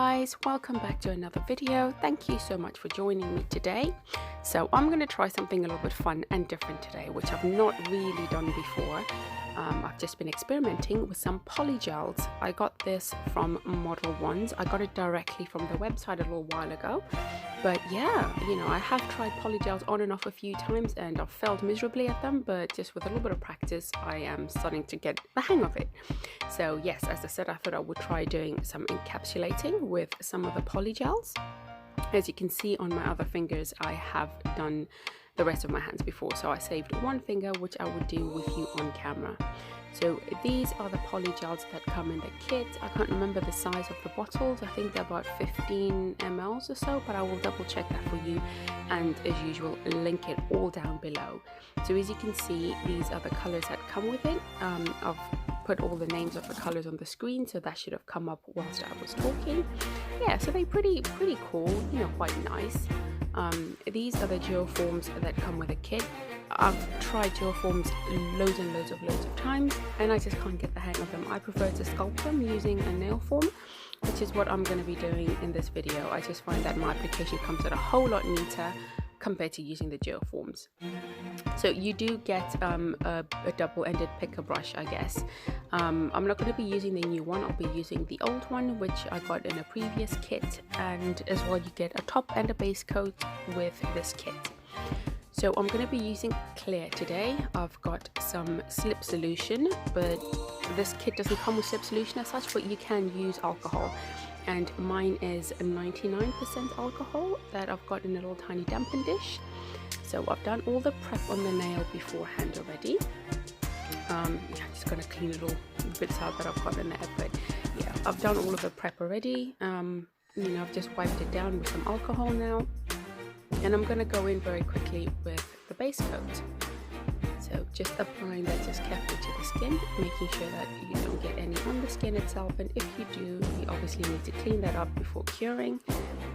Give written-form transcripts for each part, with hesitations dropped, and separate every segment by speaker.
Speaker 1: guys, welcome back to another video. Thank you so much for joining me today. So I'm going to try something a little bit fun and different today, which I've not really done before. I've just been experimenting with some polygels. I got this from modelones. I got it directly from the website a little while ago. But yeah, I have tried polygels on and off a few times and I've failed miserably at them, but just with a little bit of practice, I am starting to get the hang of it. So yes, as I said, I thought I would try doing some encapsulating with some of the polygels. As you can see on my other fingers, I have done the rest of my hands before, so I saved one finger, which I would do with you on camera. So these are the polygels that come in the kit. I can't remember the size of the bottles. I think they're about 15 ml or so, but I will double check that for you, and as usual link it all down below. So as you can see, these are the colors that come with it. I've put all the names of the colors on the screen, so that should have come up whilst I was talking. Yeah, so they're pretty cool, quite nice. These are the geoforms that come with a kit. I've tried geoforms loads and loads of times and I just can't get the hang of them. I prefer to sculpt them using a nail form, which is what I'm going to be doing in this video. I just find that my application comes out a whole lot neater compared to using the geoforms. So you do get a double-ended picker brush, I guess. I'm not going to be using the new one. I'll be using the old one, which I got in a previous kit, and as well you get a top and a base coat with this kit. So I'm going to be using clear today. I've got some slip solution, but this kit doesn't come with slip solution as such, but you can use alcohol. And mine is 99% alcohol that I've got in a little tiny dampen dish. So I've done all the prep on the nail beforehand already. I'm just going to clean little bits out that I've got in there, but yeah, I've done all of the prep already. I've just wiped it down with some alcohol now. And I'm going to go in very quickly with the base coat. So just applying that just carefully to the skin, making sure that you don't get any on the skin itself. And if you do, you obviously need to clean that up before curing.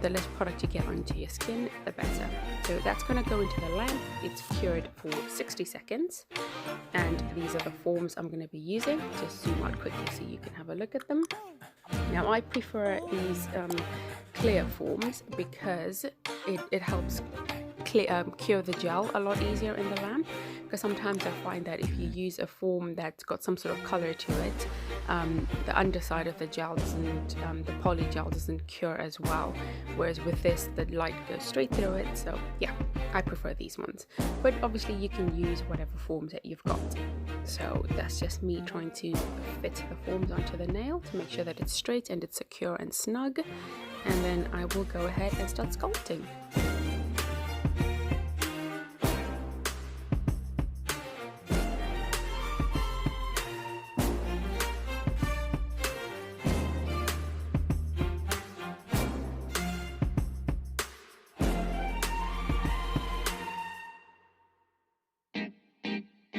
Speaker 1: The less product you get onto your skin, the better. So that's going to go into the lamp. It's cured for 60 seconds. And these are the forms I'm going to be using. Just zoom out quickly so you can have a look at them. Now I prefer these clear forms because it helps cure the gel a lot easier in the lamp, because sometimes I find that if you use a form that's got some sort of color to it, the underside of the gel doesn't, the polygel doesn't cure as well, whereas with this the light goes straight through it. So yeah, I prefer these ones, but obviously you can use whatever forms that you've got. So that's just me trying to fit the forms onto the nail to make sure that it's straight and it's secure and snug, and then I will go ahead and start sculpting.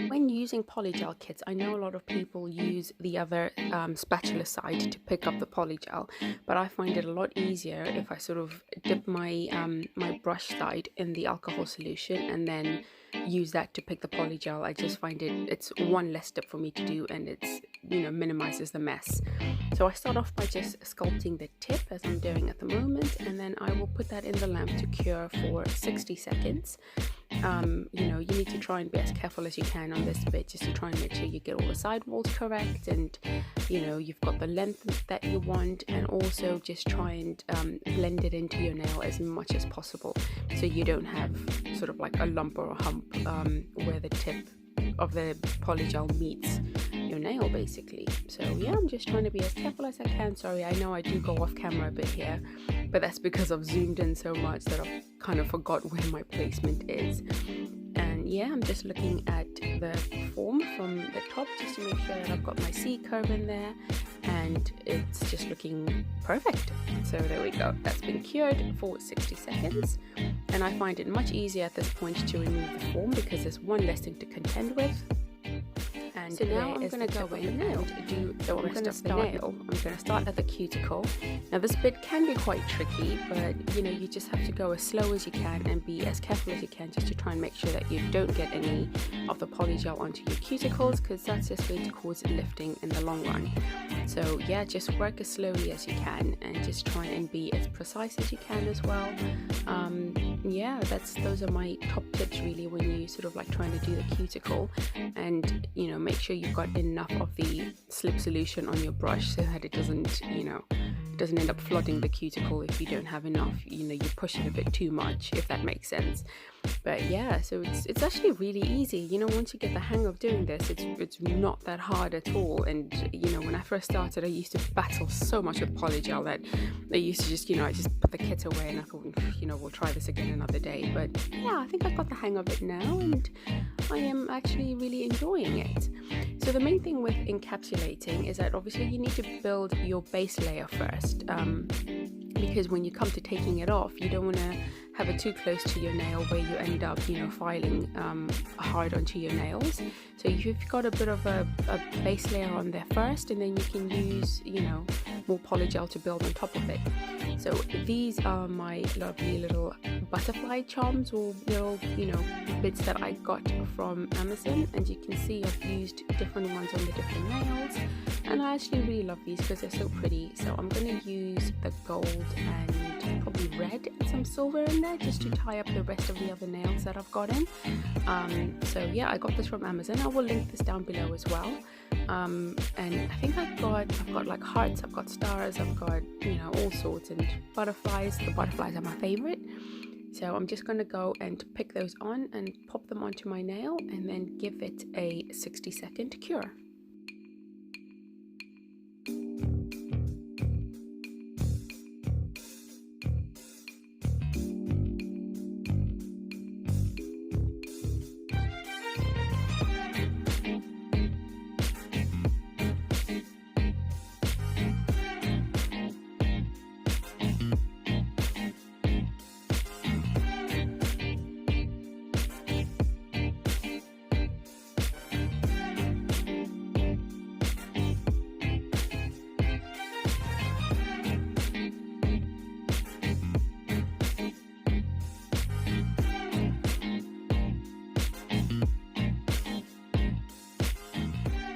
Speaker 1: When using polygel kits, I know a lot of people use the other spatula side to pick up the polygel, but I find it a lot easier if I sort of dip my my brush side in the alcohol solution and then use that to pick the polygel. I just find it's one less step for me to do, and it's minimizes the mess. So I start off by just sculpting the tip as I'm doing at the moment, and then I will put that in the lamp to cure for 60 seconds. You need to try and be as careful as you can on this bit, just to try and make sure you get all the sidewalls correct, and you've got the length that you want, and also just try and blend it into your nail as much as possible, so you don't have sort of like a lump or a hump where the tip of the polygel meets your nail basically. So yeah, I'm just trying to be as careful as I can. Sorry, I know I do go off camera a bit here, but that's because I've zoomed in so much that I've kind of forgot where my placement is. And yeah, I'm just looking at the form from the top just to make sure that I've got my C curve in there, and it's just looking perfect. So there we go, that's been cured for 60 seconds, and I find it much easier at this point to remove the form because there's one less thing to contend with. And so now I'm going to go in and do the rest of the nail. I'm going to start at the cuticle. Now this bit can be quite tricky, but you know, you just have to go as slow as you can and be as careful as you can, just to try and make sure that you don't get any of the polygel onto your cuticles, because that's just going to cause lifting in the long run. So yeah, just work as slowly as you can and just try and be as precise as you can as well. Yeah, those are my top tips really when you sort of like trying to do the cuticle. And you know, make sure you've got enough of the slip solution on your brush so that it doesn't, you know, it doesn't end up flooding the cuticle if you don't have enough. You know, you push it a bit too much, if that makes sense. But yeah, so it's actually really easy. You know, once you get the hang of doing this, it's not that hard at all. And you know, when I first started, I used to battle so much with polygel that I used to just, you know, I just put the kit away and I thought, you know, we'll try this again another day. But yeah, I think I've got the hang of it now, and I am actually really enjoying it. So the main thing with encapsulating is that obviously you need to build your base layer first, because when you come to taking it off, you don't want to have it too close to your nail where you end up, you know, filing hard onto your nails. So you've got a bit of a base layer on there first, and then you can use, you know, more polygel to build on top of it. So these are my lovely little butterfly charms, or little, you know, bits that I got from Amazon, and you can see I've used different ones on the different nails, and I actually really love these because they're so pretty. So I'm going to use the gold and probably red and some silver in there just to tie up the rest of the other nails that I've gotten. So yeah, I got this from Amazon. I will link this down below as well. And I think I've got like hearts, I've got stars, I've got, you know, all sorts, and butterflies. The butterflies are my favorite. So I'm just going to go and pick those on and pop them onto my nail, and then give it a 60-second cure.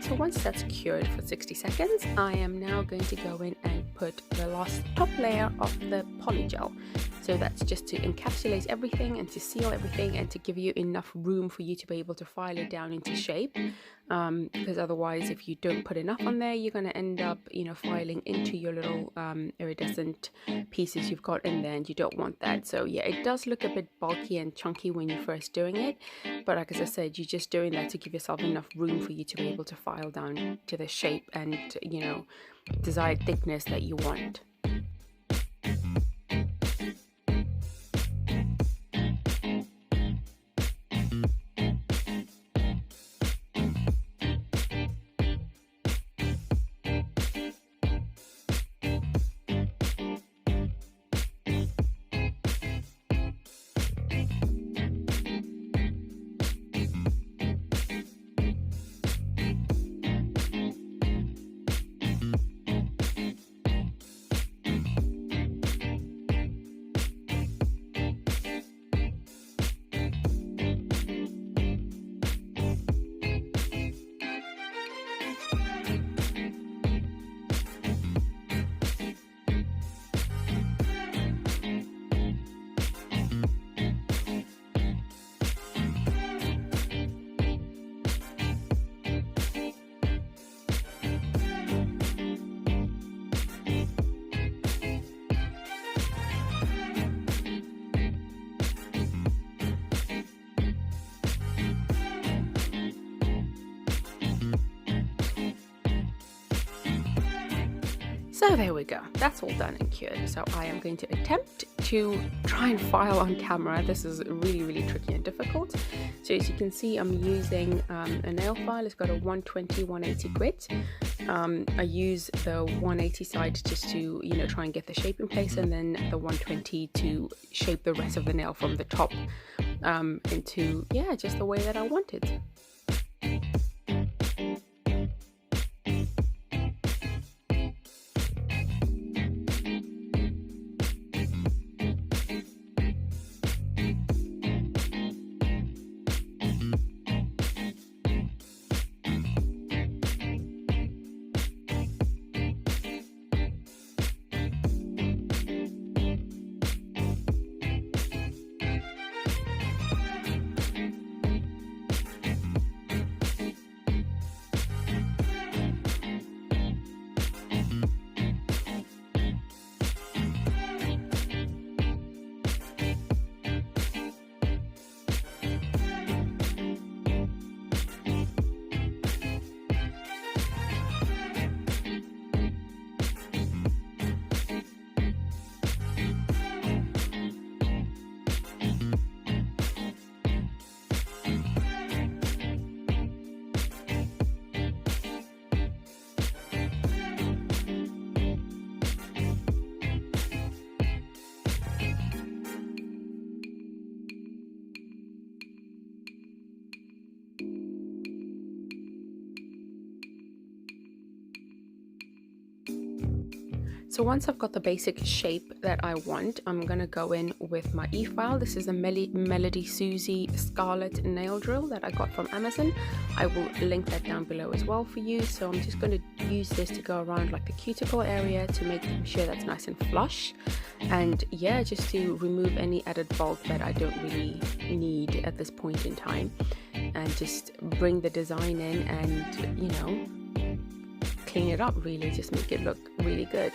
Speaker 1: So once that's cured for 60 seconds, I am now going to go in and put the last top layer of the polygel. So that's just to encapsulate everything and to seal everything and to give you enough room for you to be able to file it down into shape. Because otherwise, if you don't put enough on there, you're going to end up, you know, filing into your little iridescent pieces you've got in there, and you don't want that. So yeah, it does look a bit bulky and chunky when you're first doing it, but like as I said, you're just doing that to give yourself enough room for you to be able to file down to the shape and, you know, desired thickness that you want. So there we go, that's all done and cured. So I am going to attempt to try and file on camera. This is really tricky and difficult. So as you can see, I'm using a nail file. It's got a 120-180 grit. I use the 180 side just to, you know, try and get the shape in place, and then the 120 to shape the rest of the nail from the top into, yeah, just the way that I want it. So once I've got the basic shape that I want, I'm going to go in with my e-file. This is a Melody Susie Scarlet nail drill that I got from Amazon. I will link that down below as well for you. So I'm just going to use this to go around like the cuticle area to make sure that's nice and flush. And yeah, just to remove any added bulk that I don't really need at this point in time. And just bring the design in and, you know, clean it up, really just make it look really good.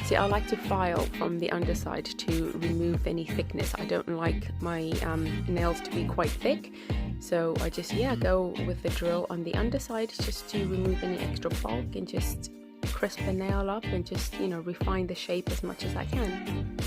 Speaker 1: See, I like to file from the underside to remove any thickness. I don't like my nails to be quite thick, so I just go with the drill on the underside just to remove any extra bulk and just crisp the nail up and just, you know, refine the shape as much as I can.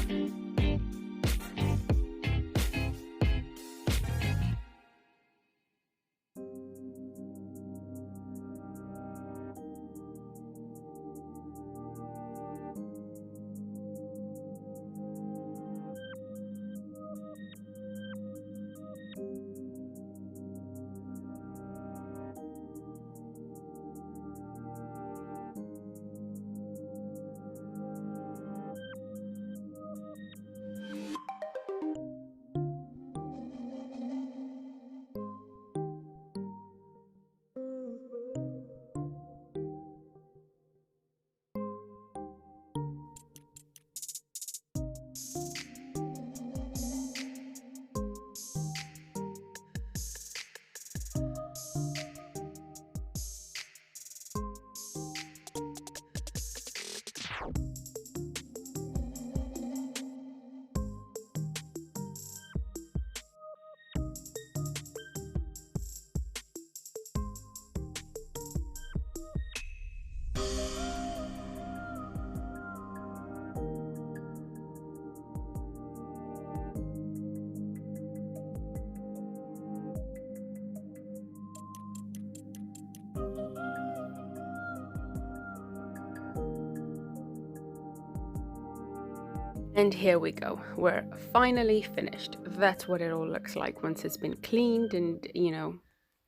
Speaker 1: And here we go, we're finally finished. That's what it all looks like once it's been cleaned and, you know,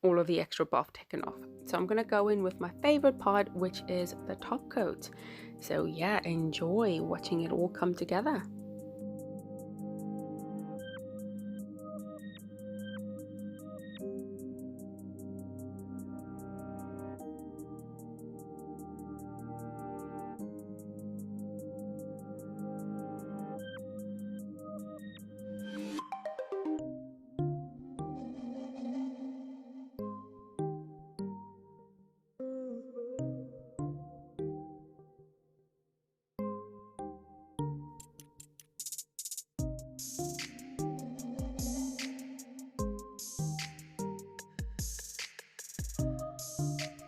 Speaker 1: all of the extra buff taken off. So I'm gonna go in with my favorite part, which is the top coat. So yeah, enjoy watching it all come together.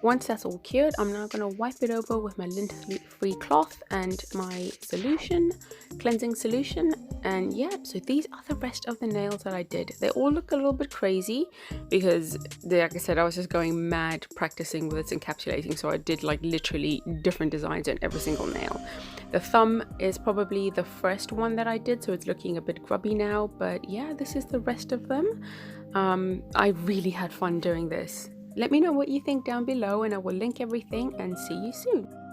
Speaker 1: Once that's all cured, I'm now going to wipe it over with my lint-free cloth and my solution, cleansing solution. And yeah, so these are the rest of the nails that I did. They all look a little bit crazy because, like I said, I was just going mad practicing with its encapsulating. So I did like literally different designs on every single nail. The thumb is probably the first one that I did, so it's looking a bit grubby now. But yeah, this is the rest of them. I really had fun doing this. Let me know what you think down below and I will link everything and see you soon.